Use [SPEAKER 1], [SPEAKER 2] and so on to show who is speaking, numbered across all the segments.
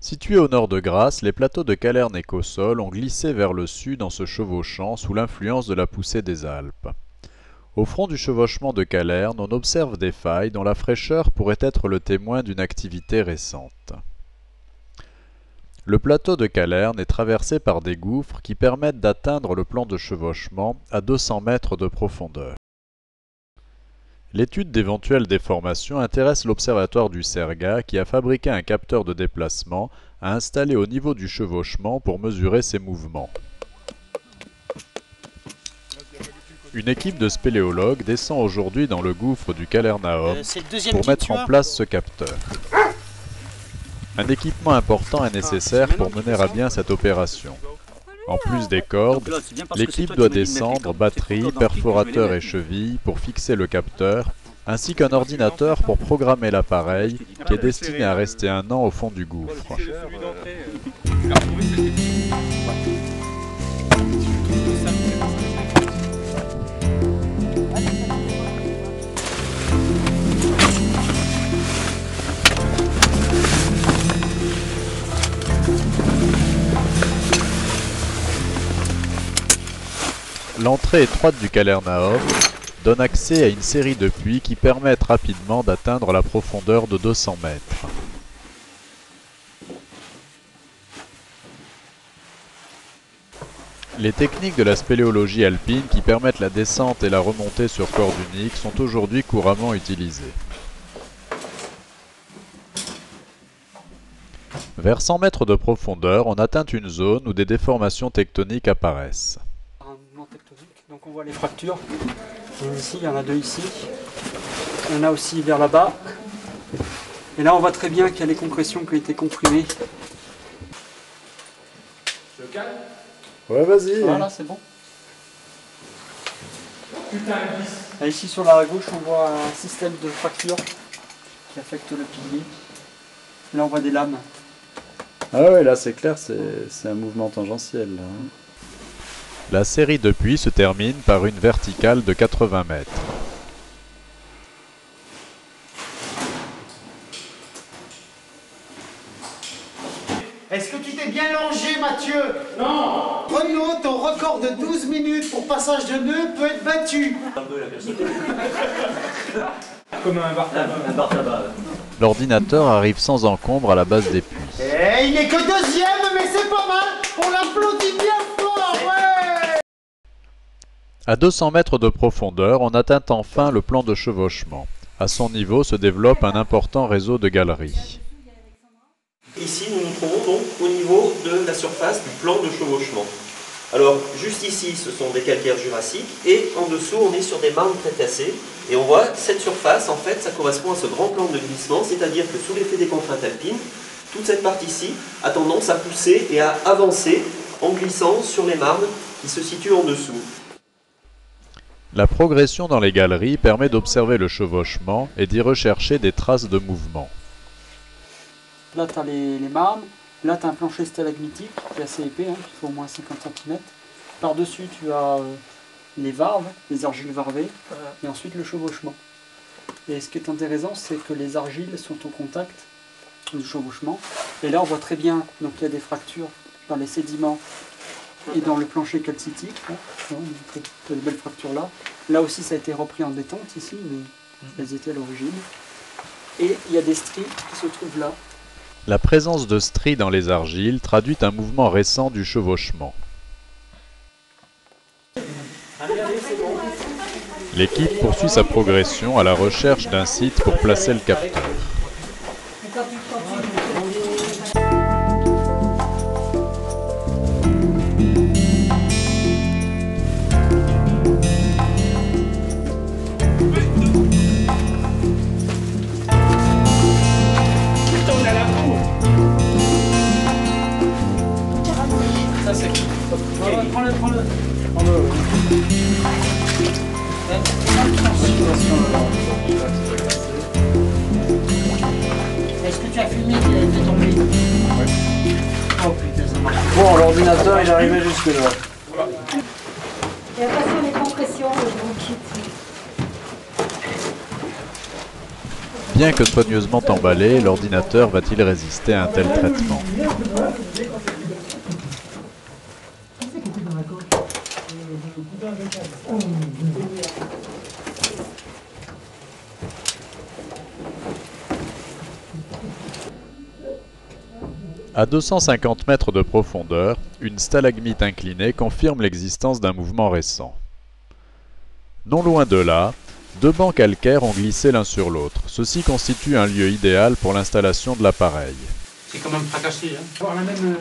[SPEAKER 1] Situés au nord de Grasse, les plateaux de Calerne et Cossol ont glissé vers le sud en se chevauchant sous l'influence de la poussée des Alpes. Au front du chevauchement de Calerne, on observe des failles dont la fraîcheur pourrait être le témoin d'une activité récente. Le plateau de Calerne est traversé par des gouffres qui permettent d'atteindre le plan de chevauchement à 200 mètres de profondeur. L'étude d'éventuelles déformations intéresse l'Observatoire du Cerga qui a fabriqué un capteur de déplacement à installer au niveau du chevauchement pour mesurer ses mouvements. Une équipe de spéléologues descend aujourd'hui dans le gouffre du Calernaum pour mettre en place ce capteur. Un équipement important est nécessaire pour mener à bien cette opération. En plus des cordes, l'équipe doit descendre batterie, perforateur et cheville pour fixer le capteur, ainsi qu'un ordinateur pour programmer l'appareil qui est destiné à rester un an au fond du gouffre. L'entrée étroite du Calernaum donne accès à une série de puits qui permettent rapidement d'atteindre la profondeur de 200 mètres. Les techniques de la spéléologie alpine qui permettent la descente et la remontée sur corde unique sont aujourd'hui couramment utilisées. Vers 100 mètres de profondeur, on atteint une zone où des déformations tectoniques apparaissent.
[SPEAKER 2] Donc on voit les fractures. Et ici, il y en a deux ici. Il y en a aussi vers là-bas. Et là, on voit très bien qu'il y a les compressions qui ont été comprimées.
[SPEAKER 3] Je calme.
[SPEAKER 1] Ouais, vas-y.
[SPEAKER 2] Voilà, c'est bon.
[SPEAKER 3] Putain, glisse.
[SPEAKER 2] Là, ici, sur la gauche, on voit un système de fracture qui affecte le pilier. Là, on voit des lames.
[SPEAKER 1] Ah ouais, là c'est clair, c'est un mouvement tangentiel. Là. La série de puits se termine par une verticale de 80 mètres.
[SPEAKER 4] Est-ce que tu t'es bien longé, Mathieu?
[SPEAKER 3] Non.
[SPEAKER 4] Renaud, ton record de 12 minutes pour passage de nœud peut être battu.
[SPEAKER 3] Comme un bar tabac.
[SPEAKER 1] L'ordinateur arrive sans encombre à la base des puits.
[SPEAKER 4] Eh, il n'est que deuxième, mais c'est pas mal. On l'applaudit bien fort, ouais.
[SPEAKER 1] À 200 mètres de profondeur, on atteint enfin le plan de chevauchement. À son niveau se développe un important réseau de galeries.
[SPEAKER 5] Ici, nous nous trouvons donc au niveau de la surface du plan de chevauchement. Alors, juste ici, ce sont des calcaires jurassiques, et en dessous, on est sur des marnes crétacées. Et on voit cette surface, en fait, ça correspond à ce grand plan de glissement, c'est-à-dire que sous l'effet des contraintes alpines, toute cette partie-ci a tendance à pousser et à avancer en glissant sur les marnes qui se situent en dessous.
[SPEAKER 1] La progression dans les galeries permet d'observer le chevauchement et d'y rechercher des traces de mouvement.
[SPEAKER 2] Là, tu as les marnes. Là, tu as un plancher stalagmitique qui est assez épais, hein, qui fait au moins 50 cm. Par-dessus, tu as les varves, les argiles varvées, et ensuite le chevauchement. Et ce qui est intéressant, c'est que les argiles sont au contact du chevauchement. Et là, on voit très bien qu'il y a des fractures dans les sédiments et dans le plancher calcitique. Tu as des belles fractures là. Là aussi, ça a été repris en détente ici, mais elles étaient à l'origine. Et il y a des stries qui se trouvent là.
[SPEAKER 1] La présence de stries dans les argiles traduit un mouvement récent du chevauchement. L'équipe poursuit sa progression à la recherche d'un site pour placer le capteur.
[SPEAKER 3] Ça c'est.
[SPEAKER 2] Prends-le. Est-ce que tu as filmé qu'il a été tombé? Oui. Oh putain, ça marche.
[SPEAKER 6] Bon, l'ordinateur il est arrivé jusque là.
[SPEAKER 7] Et attention les compressions, je vous quitte.
[SPEAKER 1] Bien que soigneusement emballé, l'ordinateur va-t-il résister à un tel traitement? À 250 mètres de profondeur, une stalagmite inclinée confirme l'existence d'un mouvement récent. Non loin de là, deux bancs calcaires ont glissé l'un sur l'autre. Ceci constitue un lieu idéal pour l'installation de l'appareil.
[SPEAKER 3] C'est quand même fracassé. Hein.
[SPEAKER 2] Avoir la même.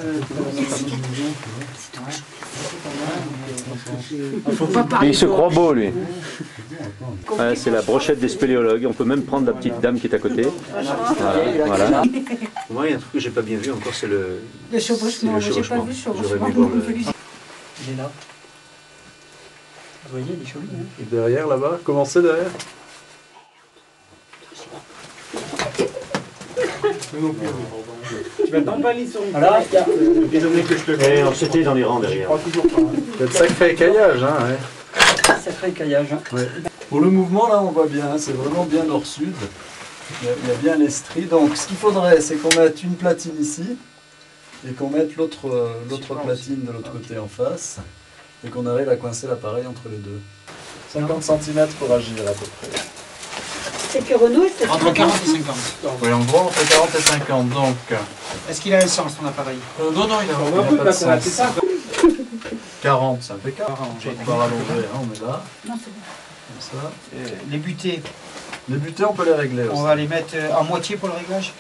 [SPEAKER 6] Il se croit beau, lui. Ouais, c'est la brochette des spéléologues. On peut même prendre la petite dame qui est à côté. Voilà. Moi, il y a un truc que j'ai pas bien vu encore, c'est le
[SPEAKER 7] chevauchement. J'ai pas vu le chevauchement.
[SPEAKER 2] Il est là. Vous voyez, il est joli. Hein.
[SPEAKER 1] Et derrière, là-bas, comment c'est derrière?
[SPEAKER 3] Tu vas t'emballer sur une
[SPEAKER 2] Voilà, il y a.
[SPEAKER 3] Désolé que je te
[SPEAKER 6] Et on s'était dans les rangs derrière.
[SPEAKER 1] Il y a de sacré écaillage, hein, ouais.
[SPEAKER 2] Sacré caillage. Hein.
[SPEAKER 8] Ouais. Pour le mouvement, là, on voit bien, hein, c'est vraiment bien nord-sud. Il y a bien les stries. Donc, ce qu'il faudrait, c'est qu'on mette une platine ici et qu'on mette l'autre platine de l'autre côté en face et qu'on arrive à coincer l'appareil entre les deux. 50 cm pour agir à peu près.
[SPEAKER 7] C'est que Renault, c'est
[SPEAKER 3] Entre 40 et 50.
[SPEAKER 8] Oui, en gros, on fait 40 et 50, donc...
[SPEAKER 3] Est-ce qu'il a l'essence, ton appareil? Non, non, il a
[SPEAKER 8] On
[SPEAKER 3] un peu
[SPEAKER 8] pas
[SPEAKER 3] de
[SPEAKER 8] de
[SPEAKER 3] sens.
[SPEAKER 8] C'est ça 40, c'est impeccable. On va pouvoir allonger, hein, on met là,
[SPEAKER 7] Non, c'est bon.
[SPEAKER 8] comme ça.
[SPEAKER 3] Les butées,
[SPEAKER 8] Les butées, on peut les régler aussi.
[SPEAKER 3] on va les mettre à moitié pour le réglage?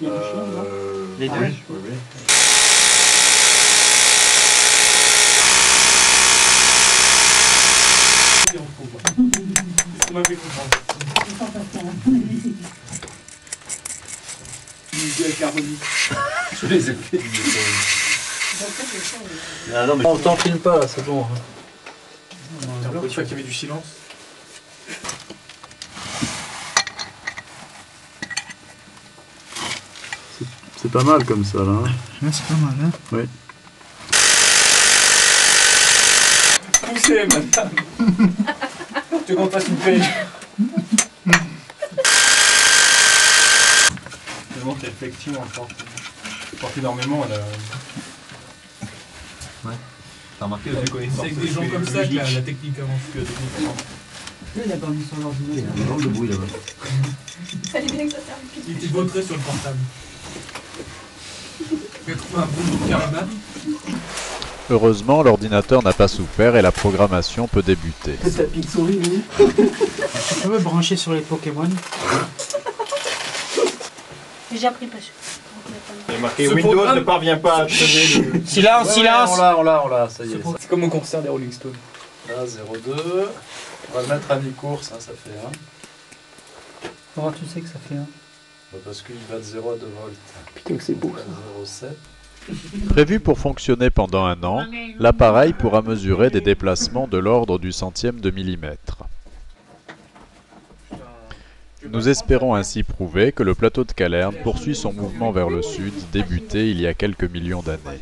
[SPEAKER 2] Il y a des films, là.
[SPEAKER 3] Les deux.
[SPEAKER 8] Oui, oui, oui.
[SPEAKER 3] On m'avait compris.
[SPEAKER 8] Je les ai fait.
[SPEAKER 6] Ah, non, mais...
[SPEAKER 8] On t'en filme pas, là, c'est bon.
[SPEAKER 3] T'as l'impression qu'il y avait du silence.
[SPEAKER 8] C'est pas mal comme ça, là. Hein.
[SPEAKER 3] Ouais, c'est pas mal, hein?
[SPEAKER 8] Oui.
[SPEAKER 3] Poussez, madame. Tu veux qu'on fasse une paye? Tellement qu'effectivement, on porte énormément. Elle a... Ouais. T'as remarqué, vous connaissez. C'est avec des gens comme ça que la technique avance que
[SPEAKER 2] Il a pas mis sur l'ordinateur.
[SPEAKER 6] Il y a un drôle de bruit là-bas.
[SPEAKER 7] Fallait bien que ça serve.
[SPEAKER 3] il était vautré sur le portable. Il a trouvé un bon de caravane.
[SPEAKER 1] Heureusement, l'ordinateur n'a pas souffert et la programmation peut débuter.
[SPEAKER 2] C'est ta pique souris, oui.
[SPEAKER 3] Tu peux me brancher sur les Pokémon?
[SPEAKER 7] J'ai déjà pris pêche.
[SPEAKER 6] Il y a marqué Windows ne parvient pas à activer le...
[SPEAKER 3] Silence, silence!
[SPEAKER 8] On l'a, ça y est.
[SPEAKER 3] C'est comme au concert des Rolling Stones.
[SPEAKER 8] Là, 0,2. On va le mettre à mi-course, hein, ça fait 1.
[SPEAKER 2] Comment tu sais que ça fait un?
[SPEAKER 8] Parce qu'il va de 0 à 2 volts.
[SPEAKER 2] Putain que c'est beau.
[SPEAKER 8] 0,7.
[SPEAKER 1] Prévu pour fonctionner pendant un an, l'appareil pourra mesurer des déplacements de l'ordre du centième de millimètre. Nous espérons ainsi prouver que le plateau de Calerne poursuit son mouvement vers le sud, débuté il y a quelques millions d'années.